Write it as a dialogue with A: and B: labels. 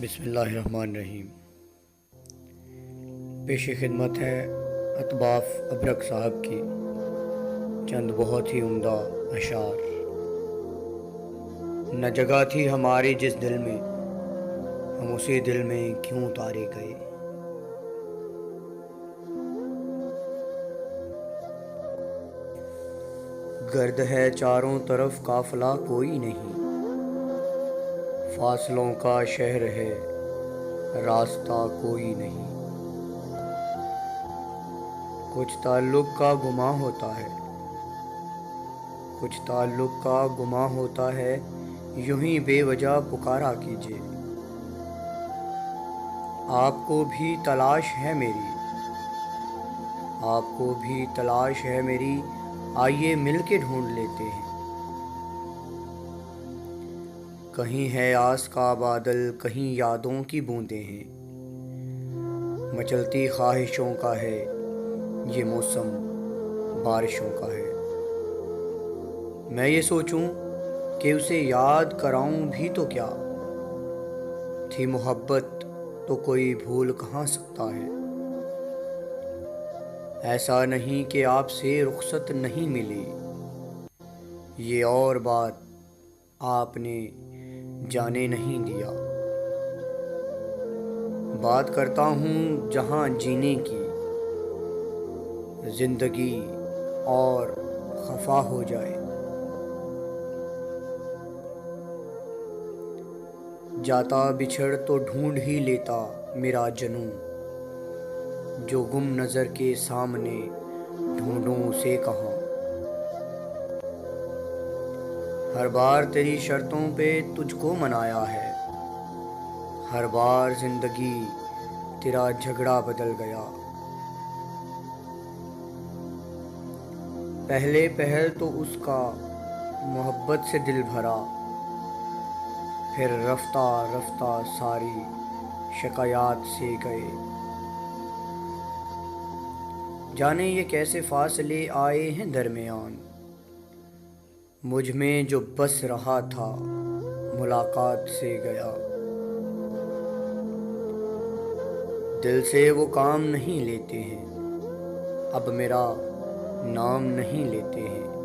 A: بسم اللہ الرحمن الرحیم۔ پیش خدمت ہے اطباف ابرک صاحب کی چند بہت ہی عمدہ اشعار۔ نہ جگہ تھی ہماری جس دل میں، ہم اسی دل میں کیوں اتارے گئے۔ گرد ہے چاروں طرف قافلہ کوئی نہیں، فاصلوں کا شہر ہے راستہ کوئی نہیں۔ کچھ تعلق کا گماں ہوتا ہے، کچھ تعلق کا گماں ہوتا ہے، یوں ہی بے وجہ پکارا کیجیے۔ آپ کو بھی تلاش ہے میری، آپ کو بھی تلاش ہے میری، آئیے مل کے ڈھونڈ لیتے ہیں۔ کہیں ہے آس کا بادل، کہیں یادوں کی بوندیں ہیں، مچلتی خواہشوں کا ہے یہ موسم بارشوں کا ہے۔ میں یہ سوچوں کہ اسے یاد کراؤں بھی تو کیا، تھی محبت تو کوئی بھول کہاں سکتا ہے۔ ایسا نہیں کہ آپ سے رخصت نہیں ملی، یہ اور بات آپ نے جانے نہیں دیا۔ بات کرتا ہوں جہاں جینے کی، زندگی اور خفا ہو جائے۔ جاتا بچھڑ تو ڈھونڈ ہی لیتا میرا جنوں، جو گم نظر کے سامنے ڈھونڈوں اسے کہاں۔ ہر بار تیری شرطوں پہ تجھ کو منایا ہے، ہر بار زندگی تیرا جھگڑا بدل گیا۔ پہلے پہل تو اس کا محبت سے دل بھرا، پھر رفتہ رفتہ ساری شکایات سے گئے۔ جانے یہ کیسے فاصلے آئے ہیں درمیان، مجھ میں جو بس رہا تھا ملاقات سے گیا۔ دل سے وہ کام نہیں لیتے ہیں، اب میرا نام نہیں لیتے ہیں۔